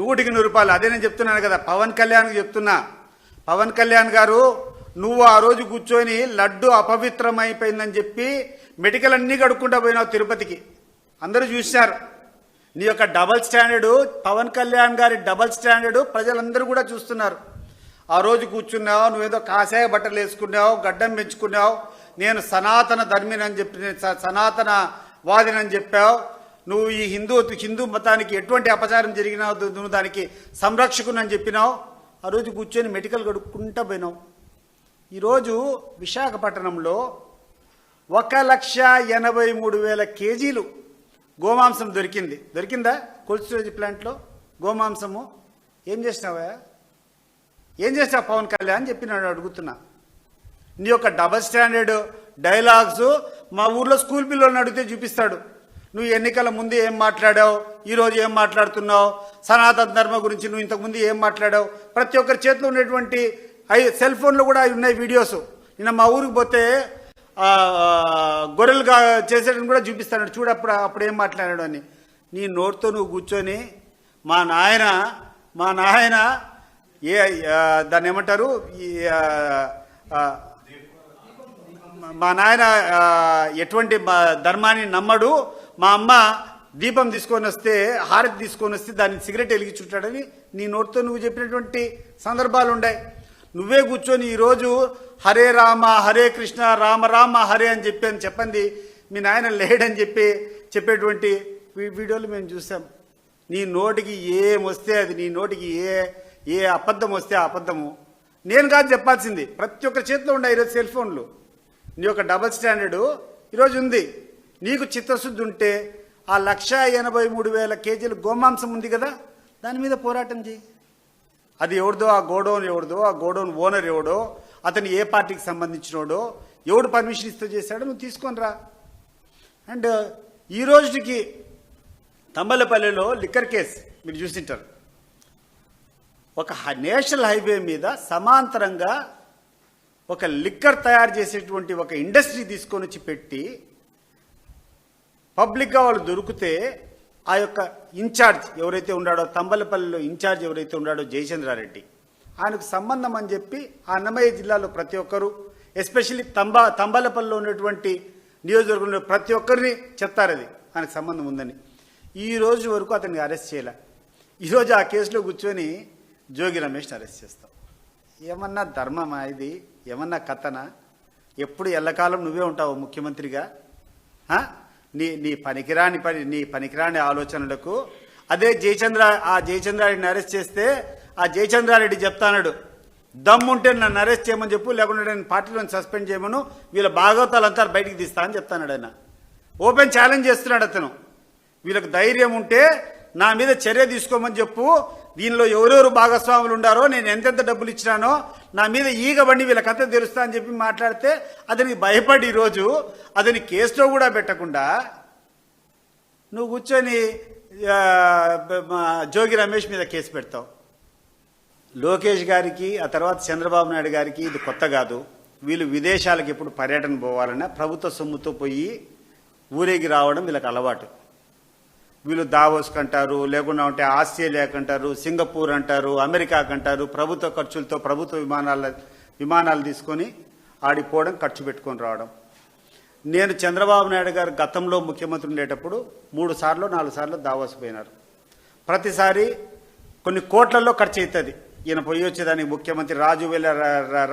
100%. అదే నేను చెప్తున్నాను కదా, పవన్ కళ్యాణ్కి చెప్తున్నా. పవన్ కళ్యాణ్ గారు, నువ్వు ఆ రోజు కూర్చొని లడ్డు అపవిత్రమైపోయిందని చెప్పి మెడికల్ అన్నీ కడుక్కుంటా పోయినావు తిరుపతికి. అందరూ చూశారు నీ యొక్క డబల్ స్టాండర్డు. పవన్ కళ్యాణ్ గారి డబల్ స్టాండర్డు ప్రజలందరూ కూడా చూస్తున్నారు. ఆ రోజు కూర్చున్నావు, నువ్వేదో కాషాయ బట్టలు వేసుకున్నావు, గడ్డం పెంచుకున్నావు, నేను సనాతన ధర్మినని చెప్పి సనాతన వాదినని చెప్పావు. నువ్వు ఈ హిందూ మతానికి ఎటువంటి అపచారం జరిగినావు, నువ్వు దానికి సంరక్షకునని చెప్పినావు. ఆ రోజు కూర్చొని మెడికల్ కడుక్కుంటా పోయినావు. ఈరోజు విశాఖపట్నంలో 1,83,000 కేజీలు గోమాంసం దొరికిందా కోల్డ్ స్టోరేజ్ ప్లాంట్లో గోమాంసము? ఏం చేసినావా? ఏం చేస్తావు పవన్ కళ్యాణ్ చెప్పినాడు అడుగుతున్నా. నీ యొక్క డబల్ స్టాండర్డ్ డైలాగ్స్ మా ఊర్లో స్కూల్ పిల్లలను అడిగితే చూపిస్తాడు. నువ్వు ఎన్నికల ముందు ఏం మాట్లాడావు, ఈరోజు ఏం మాట్లాడుతున్నావు, సనాతన ధర్మ గురించి నువ్వు ఇంతకుముందు ఏం మాట్లాడావు. ప్రతి ఒక్కరి చేతిలో ఉన్నటువంటి సెల్ ఫోన్లో కూడా ఉన్నాయి వీడియోస్. నిన్న మా ఊరికి పోతే గొర్రెలుగా చేసేటని కూడా చూపిస్తాడు, చూడు అప్పుడు ఏం మాట్లాడాడు అని. నీ నోటితో నువ్వు కూర్చొని మా నాయన దాన్ని ఏమంటారు, మా నాయన ఎటువంటి ధర్మాన్ని నమ్మడు, మా అమ్మ దీపం తీసుకొని వస్తే హారతి తీసుకొని వస్తే దాన్ని సిగరెట్ వెలిగించుంటాడని నీ నోటితో నువ్వు చెప్పినటువంటి సందర్భాలు ఉన్నాయి. నువ్వే కూర్చొని ఈరోజు హరే రామ హరే కృష్ణ రామ రామ హరే అని చెప్పండి మీ నాయన లేడని చెప్పేటువంటి వీడియోలు మేము చూసాం. నీ నోటికి ఏమొస్తే అది, నీ నోటికి ఏ అబద్ధం వస్తే ఆ అబద్ధము నేను కాదు చెప్పాల్సింది. ప్రతి ఒక్క చేతిలో ఉన్నాయి ఈరోజు సెల్ ఫోన్లు. నీ యొక్క డబల్ స్టాండర్డు ఈరోజు ఉంది. నీకు చిత్తశుద్ధి ఉంటే ఆ 1,83,000 కేజీలు గోమాంసం ఉంది కదా, దాని మీద పోరాటం చేయి. అది ఎవరిదో, ఆ గోడౌన్ ఎవరిదో, ఆ గోడౌన్ ఓనర్ ఎవడో, అతను ఏ పార్టీకి సంబంధించినోడో, ఎవడు పర్మిషన్ ఇస్తూ చేశాడో నువ్వు తీసుకొని రా. అండ్ ఈ రోజుకి తంబలపల్లిలో లిక్కర్ కేసు మీరు చూసింటారు. ఒక నేషనల్ హైవే మీద సమాంతరంగా ఒక లిక్కర్ తయారు చేసేటువంటి ఒక ఇండస్ట్రీ తీసుకొని వచ్చి పెట్టి పబ్లిక్గా వాళ్ళు దొరికితే ఆ యొక్క ఇన్ఛార్జ్ ఎవరైతే ఉన్నాడో, తంబలపల్లిలో ఇన్ఛార్జ్ ఎవరైతే ఉన్నాడో జయచంద్రారెడ్డి, ఆయనకు సంబంధం అని చెప్పి ఆ అన్నమయ్య జిల్లాలో ప్రతి ఒక్కరు, ఎస్పెషల్లీ తంబలపల్లిలో ఉన్నటువంటి నియోజకవర్గంలో ప్రతి ఒక్కరిని చెప్తారు అది ఆయనకు సంబంధం ఉందని. ఈ రోజు వరకు అతన్ని అరెస్ట్ చేయలే. ఈరోజు ఆ కేసులో కూర్చొని జోగి రమేష్ని అరెస్ట్ చేస్తాం. ఏమన్నా ధర్మమా ఇది? ఏమన్నా కథనా? ఎప్పుడు ఎల్లకాలం నువ్వే ఉంటావు ముఖ్యమంత్రిగా? నీ పనికిరాని ఆలోచనలకు. అదే జయచంద్రారెడ్డిని అరెస్ట్ చేస్తే ఆ జయచంద్రారెడ్డి చెప్తాడు, దమ్ముంటే నన్ను అరెస్ట్ చేయమని చెప్పు, లేకుంటే నేను పార్టీలోని సస్పెండ్ చేయమను, వీళ్ళ భాగవతాలంతా బయటికి తీస్తా అని చెప్తాడు. ఆయన ఓపెన్ ఛాలెంజ్ చేస్తున్నాడు. అతను వీళ్ళకి ధైర్యం ఉంటే నా మీద చర్య తీసుకోమని చెప్పు, దీనిలో ఎవరెవరు భాగస్వాములు ఉండారో, నేను ఎంతెంత డబ్బులు ఇచ్చినానో నా మీద ఈగబండి వీళ్ళ కథ తెలుస్తా అని చెప్పి మాట్లాడితే అతనికి భయపడి ఈరోజు అతని కేసులో కూడా పెట్టకుండా నువ్వు కూర్చొని జోగి రమేష్ మీద కేసు పెడతావు. లోకేష్ గారికి, ఆ తర్వాత చంద్రబాబు నాయుడు గారికి ఇది కొత్త కాదు. వీళ్ళు విదేశాలకు ఎప్పుడు పర్యటన పోవాలన్నా ప్రభుత్వ సొమ్ముతో పోయి ఊరేగి రావడం వీళ్ళకి అలవాటు. వీళ్ళు దావోస్కి అంటారు, లేకుండా ఉంటే ఆస్ట్రేలియాకి అంటారు, సింగపూర్ అంటారు, అమెరికాకి అంటారు. ప్రభుత్వ ఖర్చులతో ప్రభుత్వ విమానాలు తీసుకొని ఆడిపోవడం, ఖర్చు పెట్టుకొని రావడం. నేను చంద్రబాబు నాయుడు గారు గతంలో ముఖ్యమంత్రి ఉండేటప్పుడు 3 సార్లు 4 సార్లు దావోస్ పోయినారు. ప్రతిసారి కొన్ని కోట్లలో ఖర్చు అవుతుంది. ఈయన పోయి వచ్చేదానికి ముఖ్యమంత్రి రాజువేల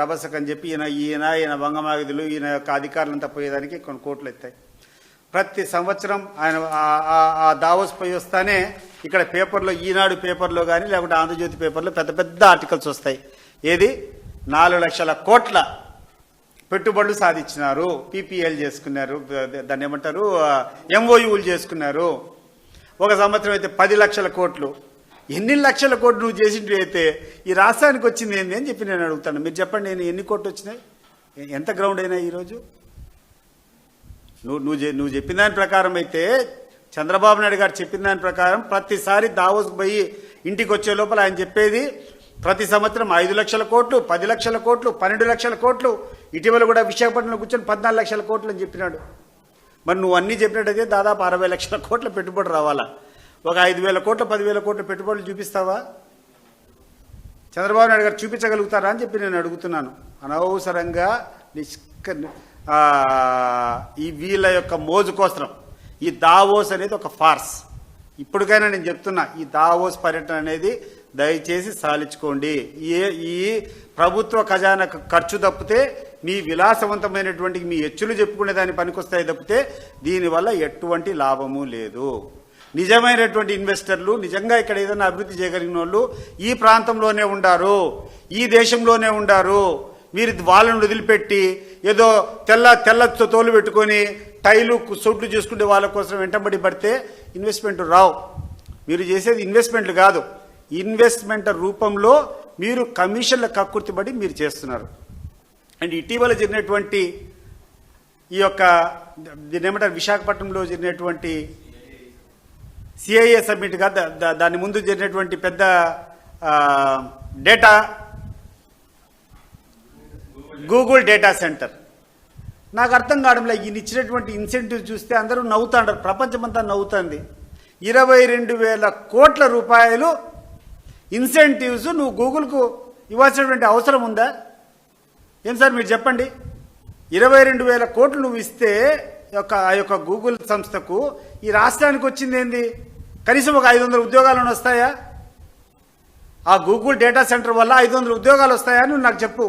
రభసక్ అని చెప్పి ఈయన వంగమాగదులు, ఈయన యొక్క అధికారులంతా పోయేదానికి కొన్ని కోట్లు అవుతాయి. ప్రతి సంవత్సరం ఆయన ఆ దావోస్ పోయి వస్తానే ఇక్కడ పేపర్లో, ఈనాడు పేపర్లో కానీ లేకుంటే ఆంధ్రజ్యోతి పేపర్లో పెద్ద పెద్ద ఆర్టికల్స్ వస్తాయి. ఏది 4 లక్షల కోట్ల పెట్టుబడులు సాధించినారు, పీపీఎల్ చేసుకున్నారు, దాన్ని ఏమంటారు, ఎంఓయూలు చేసుకున్నారు. ఒక సంవత్సరం అయితే 10 లక్షల కోట్లు. ఎన్ని లక్షల కోట్లు నువ్వు చేసింటి అయితే ఈ రాష్ట్రానికి వచ్చింది ఏంది అని చెప్పి నేను అడుగుతాను. మీరు చెప్పండి, నేను ఎన్ని కోట్లు వచ్చినాయి, ఎంత గ్రౌండ్ అయినా ఈరోజు? నువ్వు చెప్పిన దాని ప్రకారం అయితే, చంద్రబాబు నాయుడు గారు చెప్పిన దాని ప్రకారం ప్రతిసారి దావోస్కి పోయి ఇంటికి వచ్చే లోపల ఆయన చెప్పేది ప్రతి సంవత్సరం 5 లక్షల కోట్లు, 10 లక్షల కోట్లు, 12 లక్షల కోట్లు. ఇటీవల కూడా విశాఖపట్నంలో కూర్చొని 14 లక్షల కోట్లు అని చెప్పినాడు. మరి నువ్వు అన్నీ చెప్పినట్టయితే దాదాపు 60 లక్షల కోట్ల పెట్టుబడి రావాలా. ఒక 5,000 కోట్ల 10,000 కోట్ల పెట్టుబడులు చూపిస్తావా? చంద్రబాబు నాయుడు గారు చూపించగలుగుతారా అని చెప్పి నేను అడుగుతున్నాను. అనవసరంగా ఈ వీళ్ళ యొక్క మోజు కోసం ఈ దావోస్ అనేది ఒక ఫార్స్. ఇప్పటికైనా నేను చెప్తున్నా, ఈ దావోస్ పర్యటన అనేది దయచేసి సాలించుకోండి. ఈ ప్రభుత్వ ఖజానాకు ఖర్చు తప్పితే మీ విలాసవంతమైనటువంటి మీ ఎచ్చులు చెప్పుకునే దాన్ని పనికొస్తాయి తప్పితే దీనివల్ల ఎటువంటి లాభము లేదు. నిజమైనటువంటి ఇన్వెస్టర్లు, నిజంగా ఇక్కడ ఏదైనా అభివృద్ధి చేయగలిగిన వాళ్ళు ఈ ప్రాంతంలోనే ఉండారు, ఈ దేశంలోనే ఉండారు. మీరు వాళ్ళను వదిలిపెట్టి ఏదో తెల్ల తోలు పెట్టుకొని టైలు సొట్లు చేసుకుంటే వాళ్ళ కోసం వెంటబడి పడితే ఇన్వెస్ట్మెంట్ రావు. మీరు చేసేది ఇన్వెస్ట్మెంట్లు కాదు, ఇన్వెస్ట్మెంట్ రూపంలో మీరు కమిషన్ల కక్కుర్తిబడి మీరు చేస్తున్నారు. అండ్ ఇటీవల జరిగినటువంటి ఈ యొక్క దీని ఏమంటారు, విశాఖపట్నంలో జరిగినటువంటి సిఐఏ సబ్మిట్ గా దాని ముందు జరిగినటువంటి పెద్ద డేటా గూగుల్ డేటా సెంటర్, నాకు అర్థం కావడంలో ఈయన ఇచ్చినటువంటి ఇన్సెంటివ్ చూస్తే అందరూ నవ్వుతాంటారు, ప్రపంచమంతా నవ్వుతుంది. 22,000 కోట్ల రూపాయలు ఇన్సెంటివ్స్ నువ్వు గూగుల్కు ఇవ్వాల్సినటువంటి అవసరం ఉందా? ఏం సార్ మీరు చెప్పండి. 22,000 కోట్లు నువ్వు ఇస్తే ఆ యొక్క గూగుల్ సంస్థకు ఈ రాష్ట్రానికి వచ్చింది ఏంది? కనీసం ఒక 500 ఉద్యోగాలను వస్తాయా? ఆ గూగుల్ డేటా సెంటర్ వల్ల 500 ఉద్యోగాలు వస్తాయా? నువ్వు నాకు చెప్పు.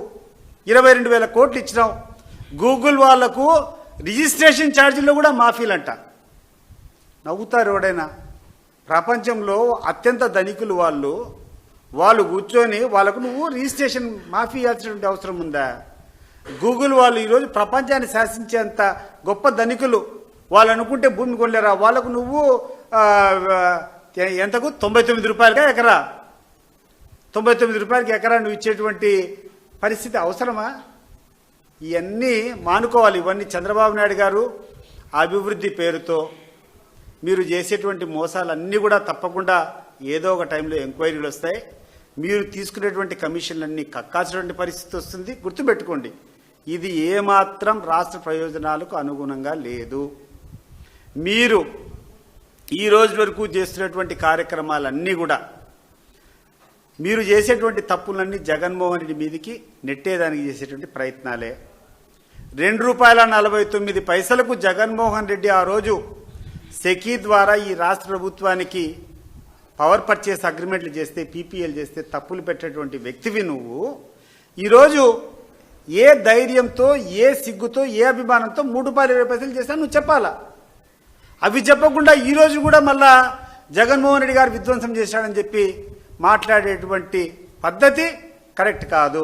22,000 కోట్లు ఇచ్చినావు. గూగుల్ వాళ్లకు రిజిస్ట్రేషన్ ఛార్జీల్లో కూడా మాఫీలంట. నవ్వుతారు ఎవడైనా. ప్రపంచంలో అత్యంత ధనికులు వాళ్ళు కూర్చొని వాళ్ళకు నువ్వు రిజిస్ట్రేషన్ మాఫీ ఇవ్వాల్సినటువంటి అవసరం ఉందా? గూగుల్ వాళ్ళు ఈరోజు ప్రపంచాన్ని శాసించేంత గొప్ప ధనికులు. వాళ్ళు అనుకుంటే భూమి కొనలేరా? వాళ్ళకు నువ్వు ఎంతకు 99 రూపాయలుగా ఎకరా, 99 రూపాయలకి ఎకరా నువ్వు ఇచ్చేటువంటి పరిస్థితి అవసరమా? ఇవన్నీ మానుకోవాలి. ఇవన్నీ చంద్రబాబు నాయుడు గారు అభివృద్ధి పేరుతో మీరు చేసేటువంటి మోసాలన్నీ కూడా తప్పకుండా ఏదో ఒక టైంలో ఎంక్వైరీలు వస్తాయి. మీరు తీసుకునేటువంటి కమిషన్లన్నీ కక్కాల్సినటువంటి పరిస్థితి వస్తుంది. గుర్తుపెట్టుకోండి, ఇది ఏమాత్రం రాష్ట్ర ప్రయోజనాలకు అనుగుణంగా లేదు. మీరు ఈ రోజు వరకు చేస్తున్నటువంటి కార్యక్రమాలన్నీ కూడా మీరు చేసేటువంటి తప్పులన్నీ జగన్మోహన్ రెడ్డి మీదకి నెట్టేదానికి చేసేటువంటి ప్రయత్నాలే. ₹2.49 జగన్మోహన్ రెడ్డి ఆ రోజు సెకీ ద్వారా ఈ రాష్ట్ర ప్రభుత్వానికి పవర్ పర్చేస్ అగ్రిమెంట్లు చేస్తే, పీపీఎల్ చేస్తే తప్పులు పెట్టేటువంటి వ్యక్తివి నువ్వు. ఈరోజు ఏ ధైర్యంతో, ఏ సిగ్గుతో, ఏ అభిమానంతో ₹3.20 చేస్తాను నువ్వు చెప్పాలా? అవి చెప్పకుండా ఈరోజు కూడా మళ్ళా జగన్మోహన్ రెడ్డి గారు విధ్వంసం చేశాడని చెప్పి మాట్లాడేటువంటి పద్ధతి కరెక్ట్ కాదు.